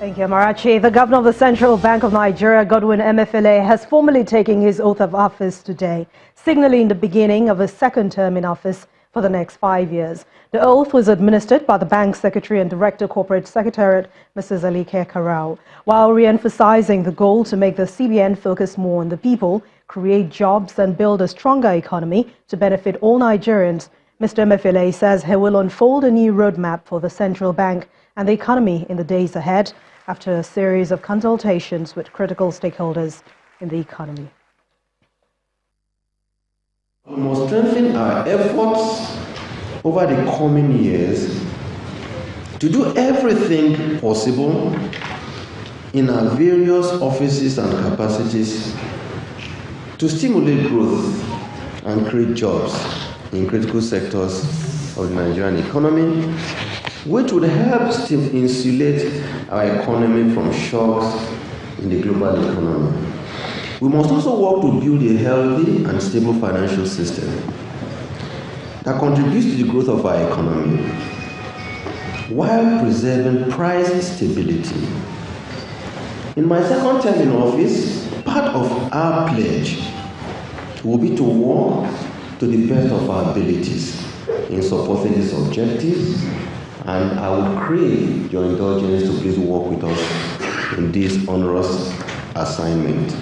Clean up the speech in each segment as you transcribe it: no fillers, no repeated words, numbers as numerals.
Thank you, Amarachi. The governor of the Central Bank of Nigeria, Godwin Emefiele, has formally taken his oath of office today, signaling the beginning of his second term in office for the next 5 years. The oath was administered by the bank's Secretary and Director Corporate Secretariat, Mrs. Alike Karau, while re-emphasizing the goal to make the CBN focus more on the people, create jobs and build a stronger economy to benefit all Nigerians. Mr. Emefiele says he will unfold a new roadmap for the central bank and the economy in the days ahead after a series of consultations with critical stakeholders in the economy. We must strengthen our efforts over the coming years to do everything possible in our various offices and capacities to stimulate growth and create jobs in critical sectors of the Nigerian economy, which would help insulate our economy from shocks in the global economy. We must also work to build a healthy and stable financial system that contributes to the growth of our economy while preserving price stability. In my second term in office, part of our pledge will be to work to the best of our abilities in supporting these objectives, and I will crave your indulgence to please work with us in this onerous assignment.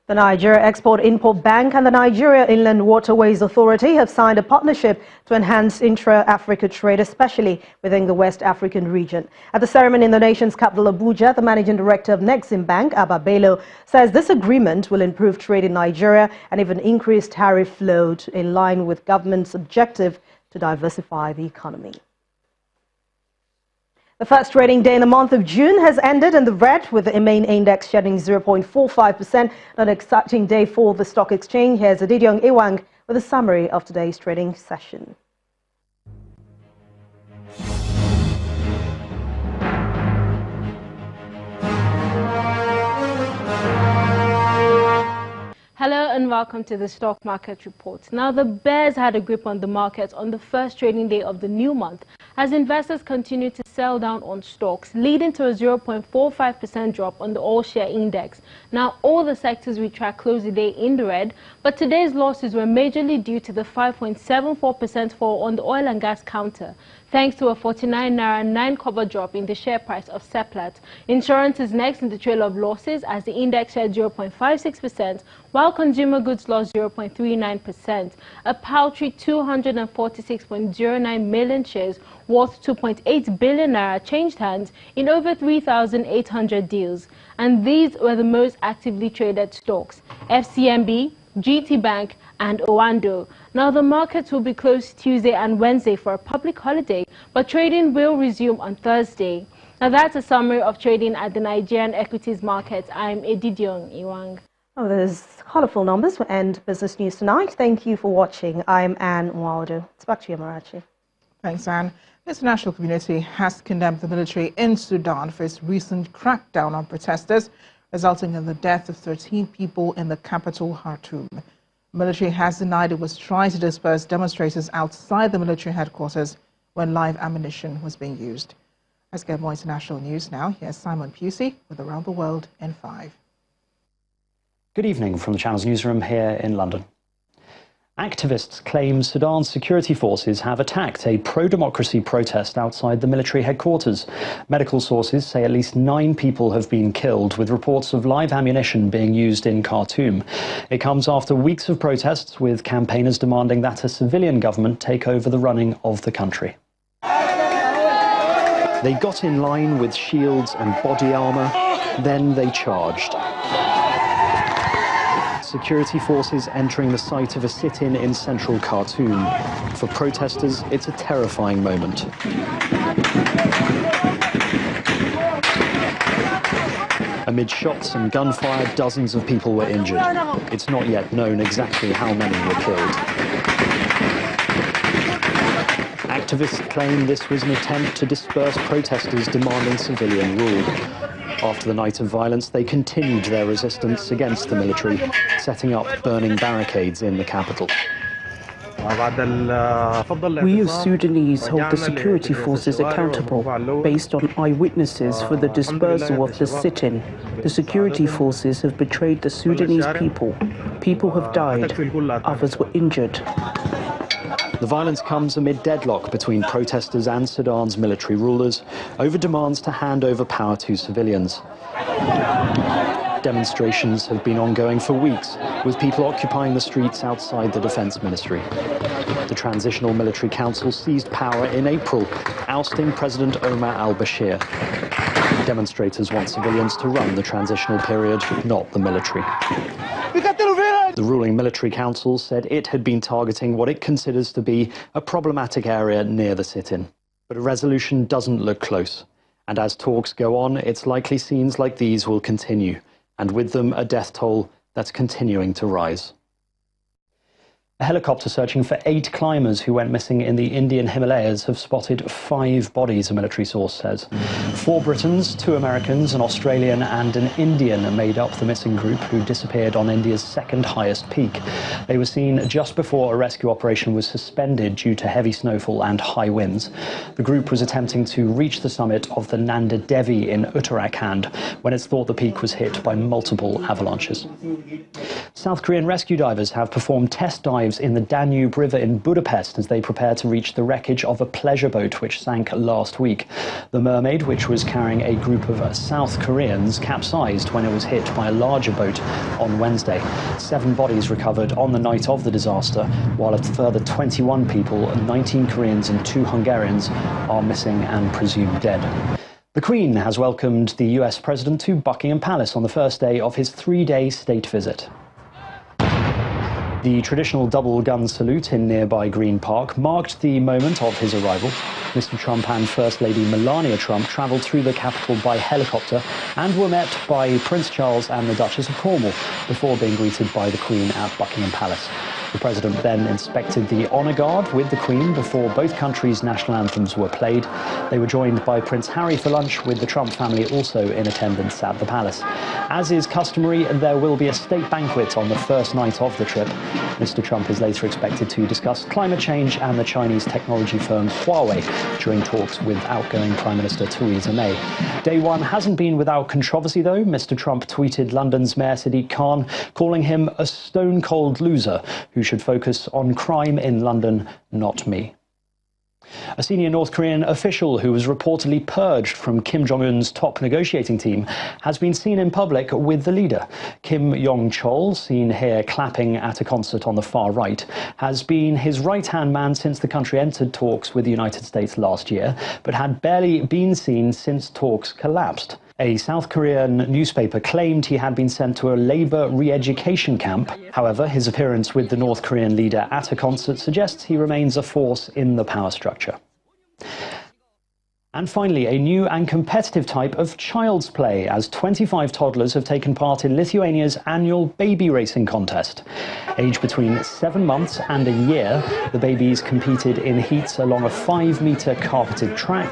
The Nigeria Export-Import Bank and the Nigeria Inland Waterways Authority have signed a partnership to enhance intra-Africa trade, especially within the West African region. At the ceremony in the nation's capital, Abuja, the managing director of Nexim Bank, Abba Bello, says this agreement will improve trade in Nigeria and even increase tariff flow in line with government's objective to diversify the economy. The first trading day in the month of June has ended in the red, with the main index shedding 0.45%. An exciting day for the stock exchange. Here's Adidiong Iwang with a summary of today's trading session. Hello and welcome to the Stock Market Report. Now, the bears had a grip on the markets on the first trading day of the new month as investors continued to sell down on stocks, leading to a 0.45% drop on the all-share index. Now, all the sectors we track closed the day in the red, but today's losses were majorly due to the 5.74% fall on the oil and gas counter, thanks to a 49 Naira 9 kobo drop in the share price of Seplat. Insurance is next in the trail of losses as the index shed 0.56%, while consumer goods lost 0.39%. A paltry 246.09 million shares worth 2.8 billion naira changed hands in over 3,800 deals. And these were the most actively traded stocks: FCMB, GT Bank and Owando. Now, the markets will be closed Tuesday and Wednesday for a public holiday, but trading will resume on Thursday. Now, that's a summary of trading at the Nigerian equities markets. I'm Edidiong Iwang. Oh, there's colorful numbers to end business news tonight. Thank you for watching. I'm Anne Nwaldo. It's back to you, Marachi. Thanks, Anne. The international community has condemned the military in Sudan for its recent crackdown on protesters, resulting in the death of 13 people in the capital, Khartoum. The military has denied it was trying to disperse demonstrators outside the military headquarters when live ammunition was being used. Let's get more international news now. Here's Simon Pusey with Around the World in 5. Good evening from the Channel's newsroom here in London. Activists claim Sudan's security forces have attacked a pro-democracy protest outside the military headquarters. Medical sources say at least 9 people have been killed, with reports of live ammunition being used in Khartoum. It comes after weeks of protests, with campaigners demanding that a civilian government take over the running of the country. They got in line with shields and body armour, then they charged. Security forces entering the site of a sit-in in central Khartoum. For protesters, it's a terrifying moment. Amid shots and gunfire, dozens of people were injured. It's not yet known exactly how many were killed. Activists claim this was an attempt to disperse protesters demanding civilian rule. After the night of violence, they continued their resistance against the military, setting up burning barricades in the capital. We as Sudanese hold the security forces accountable based on eyewitnesses for the dispersal of the sit-in. The security forces have betrayed the Sudanese people. People have died, others were injured. The violence comes amid deadlock between protesters and Sudan's military rulers over demands to hand over power to civilians. Demonstrations have been ongoing for weeks, with people occupying the streets outside the Defense Ministry. The Transitional Military Council seized power in April, ousting President Omar al-Bashir. Demonstrators want civilians to run the transitional period, not the military. The ruling military council said it had been targeting what it considers to be a problematic area near the sit-in. But a resolution doesn't look close. And as talks go on, it's likely scenes like these will continue, and with them a death toll that's continuing to rise. A helicopter searching for 8 climbers who went missing in the Indian Himalayas have spotted 5 bodies, a military source says. 4 Britons, 2 Americans, an Australian and an Indian made up the missing group who disappeared on India's 2nd highest peak. They were seen just before a rescue operation was suspended due to heavy snowfall and high winds. The group was attempting to reach the summit of the Nanda Devi in Uttarakhand when it's thought the peak was hit by multiple avalanches. South Korean rescue divers have performed test dives in the Danube River in Budapest as they prepare to reach the wreckage of a pleasure boat which sank last week. The Mermaid, which was carrying a group of South Koreans, capsized when it was hit by a larger boat on Wednesday. 7 bodies recovered on the night of the disaster, while a further 21 people, 19 Koreans and 2 Hungarians, are missing and presumed dead. The Queen has welcomed the US President to Buckingham Palace on the first day of his 3-day state visit. The traditional double-gun salute in nearby Green Park marked the moment of his arrival. Mr. Trump and First Lady Melania Trump travelled through the capital by helicopter and were met by Prince Charles and the Duchess of Cornwall before being greeted by the Queen at Buckingham Palace. The President then inspected the honour guard with the Queen before both countries' national anthems were played. They were joined by Prince Harry for lunch, with the Trump family also in attendance at the palace. As is customary, there will be a state banquet on the first night of the trip. Mr. Trump is later expected to discuss climate change and the Chinese technology firm Huawei during talks with outgoing Prime Minister Theresa May. Day one hasn't been without controversy, though. Mr. Trump tweeted London's Mayor Sadiq Khan, calling him a stone-cold loser who should focus on crime in London, not me. A senior North Korean official who was reportedly purged from Kim Jong-un's top negotiating team has been seen in public with the leader. Kim Yong-chol, seen here clapping at a concert on the far right, has been his right-hand man since the country entered talks with the United States last year, but had barely been seen since talks collapsed. A South Korean newspaper claimed he had been sent to a labor re-education camp. However, his appearance with the North Korean leader at a concert suggests he remains a force in the power structure. And finally, a new and competitive type of child's play, as 25 toddlers have taken part in Lithuania's annual baby racing contest. Aged between 7 months and a year, the babies competed in heats along a 5-meter carpeted track,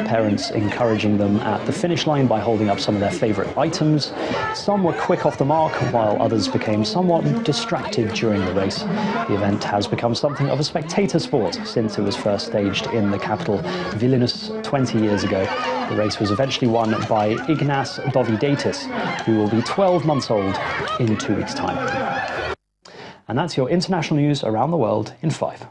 parents encouraging them at the finish line by holding up some of their favourite items. Some were quick off the mark, while others became somewhat distracted during the race. The event has become something of a spectator sport since it was first staged in the capital, Vilnius, 20 years ago. The race was eventually won by Ignas Dovidaitis, who will be 12 months old in 2 weeks' time. And that's your international news around the world in 5.